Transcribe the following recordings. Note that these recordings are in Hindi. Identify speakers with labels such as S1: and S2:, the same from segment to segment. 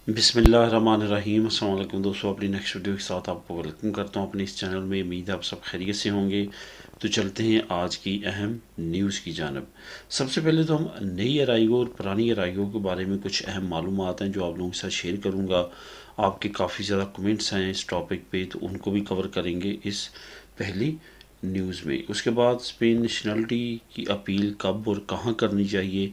S1: बिस्मिल्लाहिर्रहमानिर्रहीम। अस्सलाम वालेकुम दोस्तों, अपनी नेक्स्ट वीडियो के साथ आपको वेलकम करता हूँ अपने इस चैनल में। उम्मीद है आप सब खैरियत से होंगे। तो चलते हैं आज की अहम न्यूज़ की जानब। सबसे पहले तो हम नई अराइगो और पुरानी अराइगो के बारे में कुछ अहम मालूमात हैं जो आप लोगों के साथ शेयर करूँगा। आपके काफ़ी ज़्यादा कमेंट्स हैं इस टॉपिक पे, तो उनको भी कवर करेंगे इस पहली न्यूज़ में। उसके बाद स्पेन नेशनलिटी की अपील कब और कहाँ करनी चाहिए।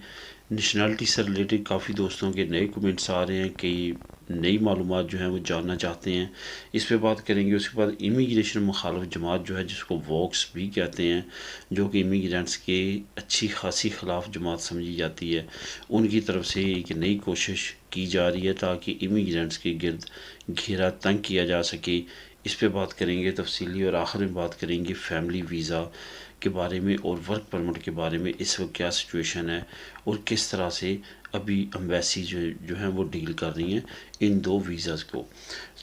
S1: नेशनलिटी से रिलेटेड काफ़ी दोस्तों के नए कमेंट्स आ रहे हैं कि नई मालूमात जो हैं वो जानना चाहते हैं, इस पे बात करेंगे। उसके बाद इमिग्रेशन मुखालिफ जमात जो है, जिसको वॉक्स भी कहते हैं, जो कि इमिग्रेंट्स के अच्छी खासी ख़िलाफ़ जमात समझी जाती है, उनकी तरफ से एक नई कोशिश की जा रही है ताकि इमिग्रेंट्स के गिर्द घेरा तंग किया जा सके। इस पे बात करेंगे तफसीली, और आखिर में बात करेंगे फैमिली वीज़ा के बारे में और वर्क परमिट के बारे में। इस वक्त क्या सिचुएशन है और किस तरह से अभी एम्बेसी जो है वो डील कर रही हैं इन दो वीज़ाज़ को।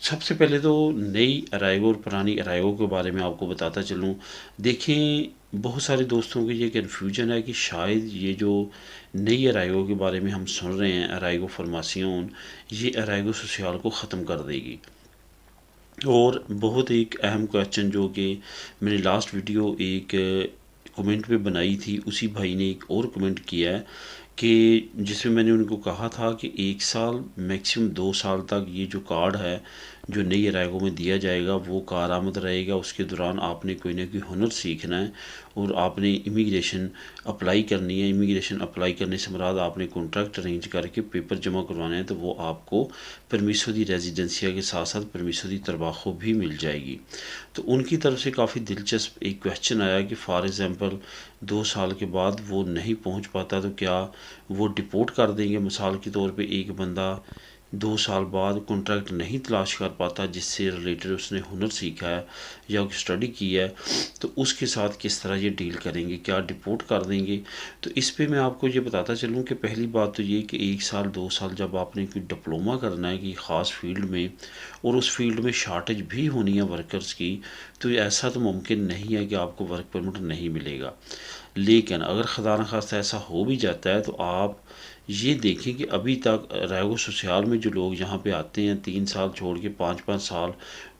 S1: सबसे पहले तो नई अराइगो और पुरानी अराइगो के बारे में आपको बताता चलूँ। देखें, बहुत सारे दोस्तों को ये कन्फ्यूजन है कि शायद ये जो नई अराइगो के बारे में हम सुन रहे हैं, अराइगो फॉर्मेशन, ये अराइगो सोशल को ख़त्म कर देगी। और बहुत एक अहम क्वेश्चन जो कि मैंने लास्ट वीडियो एक कमेंट पे बनाई थी, उसी भाई ने एक और कमेंट किया है कि जिसमें मैंने उनको कहा था कि 1 साल मैक्सिमम 2 साल तक ये जो कार्ड है जो नई अराइगो में दिया जाएगा वो कारआमद रहेगा। उसके दौरान आपने कोई ना कोई हुनर सीखना है और आपने इमिग्रेशन अप्लाई करनी है। इमिग्रेशन अप्लाई करने से मुराद आपने कॉन्ट्रैक्ट अरेंज करके पेपर जमा करवाने हैं, तो वो आपको परमिशो दी रेजिडेंसिया के साथ साथ परमिशो दी तरबाखो भी मिल जाएगी। तो उनकी तरफ से काफ़ी दिलचस्प एक क्वेश्चन आया कि फॉर एग्ज़ाम्पल 2 साल के बाद वो नहीं पहुंच पाता तो क्या वो डिपोर्ट कर देंगे। मिसाल के तौर पे एक बंदा 2 साल बाद कॉन्ट्रैक्ट नहीं तलाश कर पाता जिससे रिलेटेड उसने हुनर सीखा है या स्टडी की है, तो उसके साथ किस तरह ये डील करेंगे, क्या डिपोर्ट कर देंगे। तो इस पे मैं आपको ये बताता चलूँ कि पहली बात तो ये कि 1 साल 2 साल जब आपने कोई डिप्लोमा करना है कि ख़ास फील्ड में और उस फील्ड में शार्टेज भी होनी है वर्कर्स की, तो ऐसा तो मुमकिन नहीं है कि आपको वर्क परमिट नहीं मिलेगा। लेकिन अगर खुदा न खास्ता ऐसा हो भी जाता है तो आप ये देखें कि अभी तक रैगो सोशल में जो लोग यहाँ पे आते हैं 3 साल छोड़ के 5-5 साल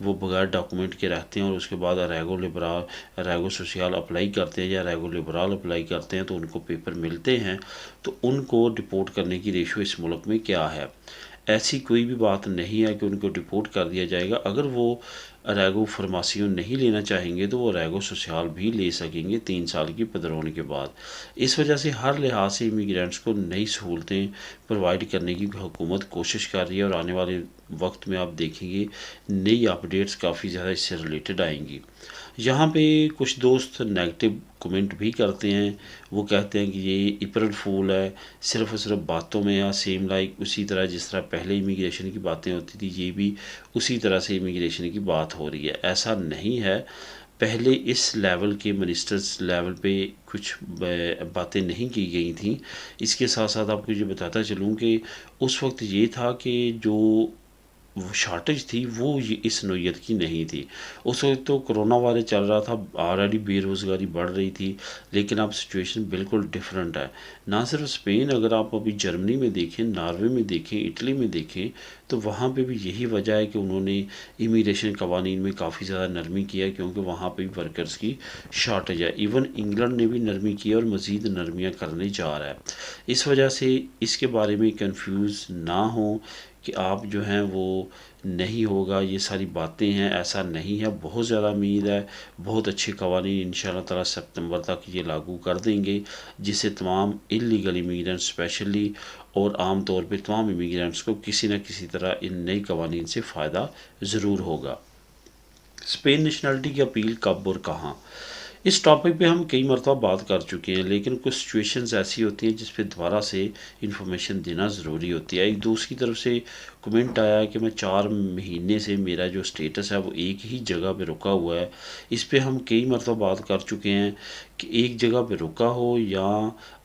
S1: वो बगैर डॉक्यूमेंट के रहते हैं और उसके बाद रैगो लिबराल रैगो सोशल अप्लाई करते हैं या रैगो लिबराल अप्लाई करते हैं तो उनको पेपर मिलते हैं। तो उनको डिपोर्ट करने की रेशो इस मुल्क में क्या है। ऐसी कोई भी बात नहीं है कि उनको डिपोर्ट कर दिया जाएगा। अगर वो रैगो फार्मासियों नहीं लेना चाहेंगे तो वो रैगो सोशल भी ले सकेंगे 3 साल की पदरौन के बाद। इस वजह से हर लिहाज से इमिग्रेंट्स को नई सहूलतें प्रोवाइड करने की हुकूमत कोशिश कर रही है और आने वाले वक्त में आप देखेंगे नई अपडेट्स काफ़ी ज़्यादा इससे रिलेटेड आएंगी। यहाँ पे कुछ दोस्त नेगेटिव कमेंट भी करते हैं। वो कहते हैं कि ये अप्रैल फूल है, सिर्फ और सिर्फ बातों में, या सेम लाइक उसी तरह जिस तरह पहले इमिग्रेशन की बातें होती थी ये भी उसी तरह से इमिग्रेशन की बात हो रही है। ऐसा नहीं है। पहले इस लेवल के मिनिस्टर्स लेवल पे कुछ बातें नहीं की गई थी। इसके साथ साथ आपको ये बताता चलूँ कि उस वक्त ये था कि जो वो शॉर्टेज थी वो ये इस नौयत की नहीं थी। उस वक्त तो कोरोना वायरस चल रहा था, ऑलरेडी बेरोज़गारी बढ़ रही थी, लेकिन अब सिचुएशन बिल्कुल डिफरेंट है। ना सिर्फ स्पेन, अगर आप अभी जर्मनी में देखें, नॉर्वे में देखें, इटली में देखें, तो वहाँ पे भी यही वजह है कि उन्होंने इमिग्रेशन कवानीन में काफ़ी ज़्यादा नरमी किया है क्योंकि वहाँ पे भी वर्कर्स की शॉर्टेज है। इवन इंग्लैंड ने भी नरमी की है और मज़ीद नरमियाँ करने जा रहा है। इस वजह से इसके बारे में कंफ्यूज ना हो कि आप जो हैं वो नहीं होगा, ये सारी बातें हैं, ऐसा नहीं है। बहुत ज़्यादा उम्मीद है, बहुत अच्छे कवानीन इंशाल्लाह ताला सितंबर तक ये लागू कर देंगे जिससे तमाम इलीगल इमिग्रेंट्स स्पेशली और आम तौर पे तमाम इमिग्रेंट्स को किसी न किसी तरह इन नई कवानीन से फ़ायदा ज़रूर होगा। स्पेन नेशनलिटी की अपील कब और कहाँ, इस टॉपिक पे हम कई मरतबा बात कर चुके हैं, लेकिन कुछ सिचुएशंस ऐसी होती हैं जिस पे दोबारा से इंफॉर्मेशन देना ज़रूरी होती है। एक दोस्त की तरफ से कमेंट आया कि मैं 4 महीने से मेरा जो स्टेटस है वो एक ही जगह पे रुका हुआ है। इस पे हम कई मरतबा बात कर चुके हैं कि एक जगह पे रुका हो या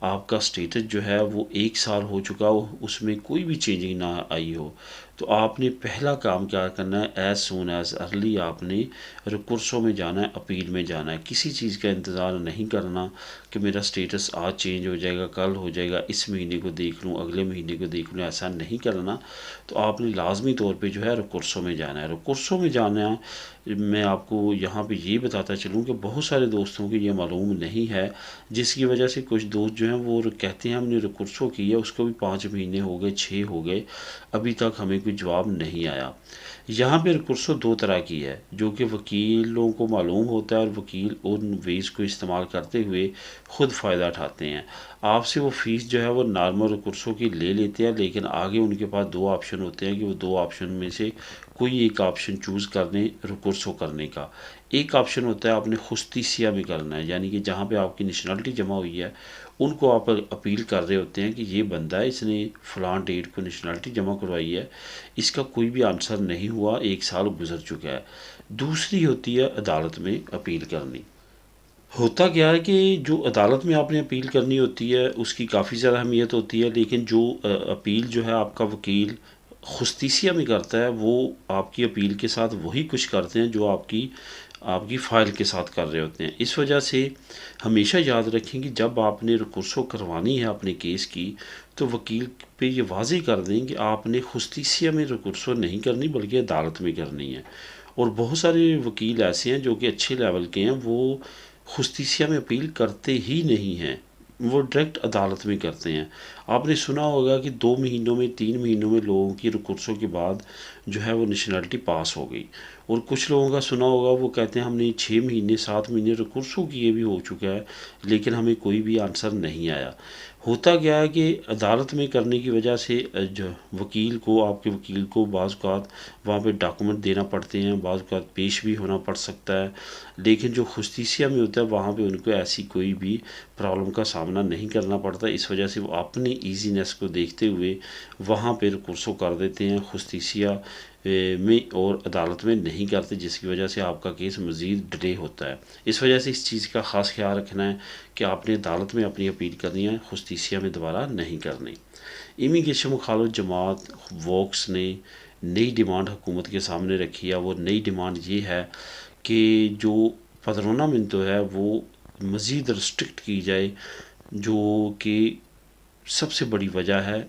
S1: आपका स्टेटस जो है वो 1 साल हो चुका हो, उसमें कोई भी चेंजिंग ना आई हो, तो आपने पहला काम क्या करना है, एज़ सून एज़ अर्ली आपने रिकुर्सो में जाना है, अपील में जाना है। किसी चीज़ का इंतज़ार नहीं करना कि मेरा स्टेटस आज चेंज हो जाएगा, कल हो जाएगा, इस महीने को देख लूँ, अगले महीने को देख लूँ, ऐसा नहीं करना। तो आपने लाजमी तौर पे जो है रिकुर्सो में जाना है। रिकुर्सो में जाना है, मैं आपको यहाँ पे ये बताता चलूँ कि बहुत सारे दोस्तों को ये मालूम नहीं है, जिसकी वजह से कुछ दोस्त जो हैं वो कहते हैं हमने रिकुर्सो किया, उसको भी 5 महीने हो गए, 6 हो गए, अभी तक हमें कोई जवाब नहीं आया। यहाँ पे रिकुर्सो 2 तरह की है, जो कि वकीलों को मालूम होता है और वकील उन वेज़ को इस्तेमाल करते हुए ख़ुद फ़ायदा उठाते हैं। आपसे वो फ़ीस जो है वो नॉर्मल रिकुर्सो की ले लेते हैं, लेकिन आगे उनके पास 2 ऑप्शन होते हैं कि वो 2 ऑप्शन में से कोई एक ऑप्शन चूज़ कर दें रिकुर्सो करने का। एक ऑप्शन होता है आपने जुस्टिसिया में करना है, यानी कि जहाँ पे आपकी नेशनलिटी जमा हुई है उनको आप अपील कर रहे होते हैं कि ये बंदा है, इसने फ़लाँ डेट को नेशनलिटी जमा करवाई है, इसका कोई भी आंसर नहीं हुआ, 1 साल गुजर चुका है। दूसरी होती है अदालत में अपील करनी। होता क्या है कि जो अदालत में आपने अपील करनी होती है उसकी काफ़ी ज़्यादा अहमियत होती है, लेकिन जो अपील जो है आपका वकील जुस्टिसिया में करता है, वो आपकी अपील के साथ वही कुछ करते हैं जो आपकी आपकी फ़ाइल के साथ कर रहे होते हैं। इस वजह से हमेशा याद रखें कि जब आपने रिकुर्सो करवानी है अपने केस की, तो वकील पे ये वाज़ेह कर दें कि आपने जुस्टिसिया में रिकुर्सो नहीं करनी बल्कि अदालत में करनी है। और बहुत सारे वकील ऐसे हैं जो कि अच्छे लेवल के हैं, वो जुस्टिसिया में अपील करते ही नहीं हैं, वो डायरेक्ट अदालत में करते हैं। आपने सुना होगा कि 2 महीनों में, 3 महीनों में लोगों की रिकुर्सो के बाद जो है वो नेशनलिटी पास हो गई, और कुछ लोगों का सुना होगा वो कहते हैं हमने 6 महीने 7 महीने रिकुर्सो किए भी हो चुका है, लेकिन हमें कोई भी आंसर नहीं आया। होता क्या है कि अदालत में करने की वजह से जो वकील को, आपके वकील को बाज़ औक़ात वहाँ पे डॉक्यूमेंट देना पड़ते हैं, बाज़ औक़ात पेश भी होना पड़ सकता है, लेकिन जो जुस्टिसिया में होता है वहाँ पे उनको ऐसी कोई भी प्रॉब्लम का सामना नहीं करना पड़ता। इस वजह से वो अपनी ईज़ीनेस को देखते हुए वहाँ पे रिकुर्सो कर देते हैं जुस्टिसिया में, और अदालत में नहीं करते, जिसकी वजह से आपका केस मज़ीद डिले होता है। इस वजह से इस चीज़ का ख़ास ख्याल रखना है कि आपने अदालत में अपनी अपील करनी है, जुस्टिसिया में दोबारा नहीं करनी। इमिग्रेशन मुखालिफ जमात वोक्स ने नई डिमांड हुकूमत के सामने रखी है। वो नई डिमांड ये है कि जो पदरोनामिंतो है वो मज़ीद रिस्ट्रिक्ट की जाए, जो कि सबसे बड़ी वजह है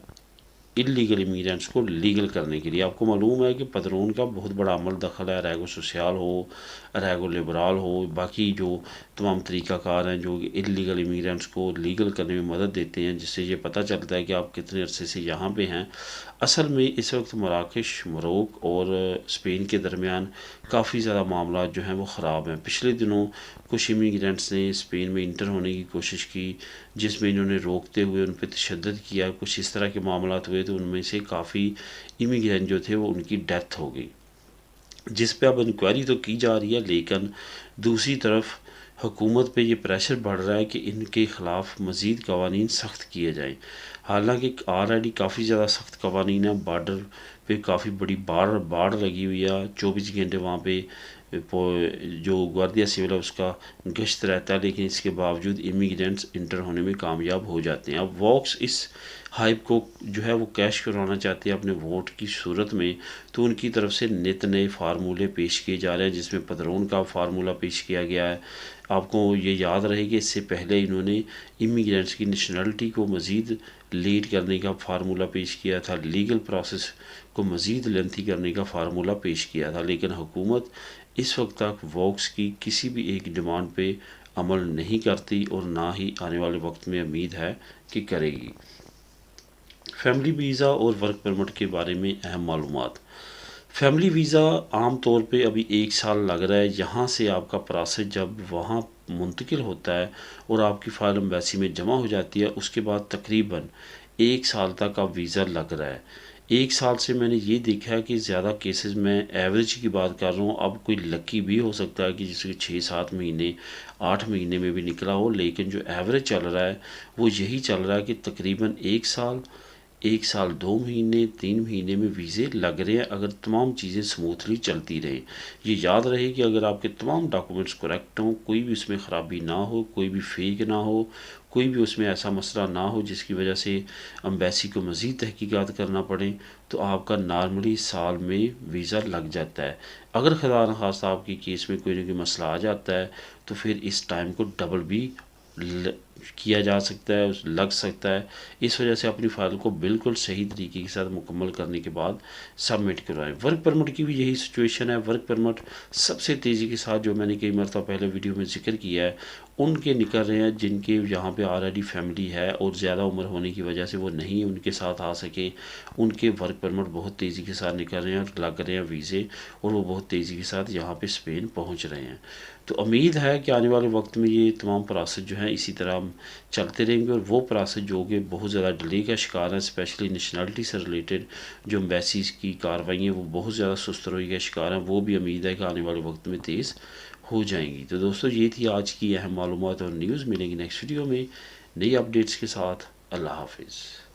S1: इलीगल इमिग्रेंट्स को लीगल करने के लिए। आपको मालूम है कि पदरोन का बहुत बड़ा अमल दखल है, रैगो सोशल हो, रैगो लिबरल हो, बाकी जो तमाम तरीक़ाकार हैं जो इलीगल इमिग्रेंट्स को लीगल करने में मदद देते हैं, जिससे ये पता चलता है कि आप कितने अरसे से यहाँ पे हैं। असल में इस वक्त मराकश, मोरक्क और स्पेन के दरमियान काफ़ी ज़्यादा मामला जो हैं वो ख़राब हैं। पिछले दिनों कुछ इमिग्रेंट्स ने स्पेन में इंटर होने की कोशिश की, जिसमें इन्होंने रोकते हुए उन पर तशद्दुद किया, कुछ इस तरह के मामला हुए, तो उनमें से काफ़ी इमिग्रेंट जो थे वो उनकी डेथ हो गई, जिस पे अब इंक्वायरी तो की जा रही है, लेकिन दूसरी तरफ हुकूमत पे ये प्रेशर बढ़ रहा है कि इनके ख़िलाफ़ मज़ीद कवानीन सख्त किए जाएँ। हालांकि ऑलरेडी काफ़ी ज़्यादा सख्त कवानीन है, बॉर्डर पे काफ़ी बड़ी बाड़ लगी हुई है, 24 घंटे वहाँ पे जो ग्वार्डिया सिविल है उसका गश्त रहता है, लेकिन इसके बावजूद इमिग्रेंट्स इंटर होने में कामयाब हो जाते हैं। अब वॉक्स इस हाइप को जो है वो कैश करवाना चाहते हैं अपने वोट की सूरत में, तो उनकी तरफ से नित नए फार्मूले पेश किए जा रहे हैं, जिसमें पदरोन का फार्मूला पेश किया गया है। आपको ये याद रहे कि इससे पहले इन्होंने इमिग्रेंट्स की नेशनलिटी को मज़ीद लेट करने का फार्मूला पेश किया था, लीगल प्रोसेस को मज़ीद लेंथी करने का फार्मूला पेश किया था, लेकिन हुकूमत इस वक्त तक वॉक्स की किसी भी एक डिमांड पे अमल नहीं करती, और ना ही आने वाले वक्त में उम्मीद है कि करेगी। फैमिली वीज़ा और वर्क परमिट के बारे में अहम मालूमात। फैमिली वीज़ा आम तौर पे अभी 1 साल लग रहा है, यहाँ से आपका प्रोसेस जब वहाँ मुंतकिल होता है और आपकी फ़ाइल एम्बेसी में जमा हो जाती है, उसके बाद तकरीबन 1 साल तक अब वीज़ा लग रहा है। 1 साल से मैंने ये देखा है कि ज़्यादा केसेस में एवरेज की बात कर रहा हूँ, अब कोई लकी भी हो सकता है कि जिसके 6-7 महीने 8 महीने में भी निकला हो, लेकिन जो एवरेज चल रहा है वो यही चल रहा है कि तकरीबन 1 साल 1 साल 2 महीने 3 महीने में वीज़े लग रहे हैं, अगर तमाम चीज़ें स्मूथली चलती रहें। ये याद रहे कि अगर आपके तमाम डॉक्यूमेंट्स करेक्ट हों, कोई भी उसमें ख़राबी ना हो, कोई भी फेक ना हो, कोई भी उसमें ऐसा मसला ना हो जिसकी वजह से एम्बेसी को मज़ीद तहकीकात करना पड़े, तो आपका नॉर्मली साल में वीज़ा लग जाता है। अगर खुदा न खास्ता आपकी केस में कोई ना कोई मसला आ जाता है तो फिर इस टाइम को डबल भी किया जा सकता है, लग सकता है। इस वजह से अपनी फ़ाइल को बिल्कुल सही तरीके के साथ मुकम्मल करने के बाद सबमिट करवाएं। वर्क परमिट की भी यही सिचुएशन है। वर्क परमिट सबसे तेज़ी के साथ, जो मैंने कई मरतबा पहले वीडियो में जिक्र किया है, उनके निकल रहे हैं जिनके यहाँ पे ऑलरेडी फैमिली है और ज़्यादा उम्र होने की वजह से वो नहीं उनके साथ आ सके, उनके वर्क परमिट बहुत तेज़ी के साथ निकल रहे हैं और लग रहे हैं वीज़े, और वो बहुत तेज़ी के साथ यहाँ पे स्पेन पहुँच रहे हैं। तो उम्मीद है कि आने वाले वक्त में ये तमाम प्रोसेस जो हैं इसी तरह चलते रहेंगे, और वो प्रोसेस जो कि बहुत ज़्यादा डिले का शिकार है, स्पेशली नेशनलिटी से रिलेटेड जो एम्बेसीज़ की कार्रवाई हैं वो बहुत ज़्यादा सुस्त रोई का शिकार हैं, वो भी उम्मीद है कि आने वाले वक्त में तेज़ हो जाएंगी। तो दोस्तों, ये थी आज की अहम मालूमात और न्यूज़। मिलेंगी नेक्स्ट वीडियो में नई अपडेट्स के साथ। अल्लाह हाफिज़।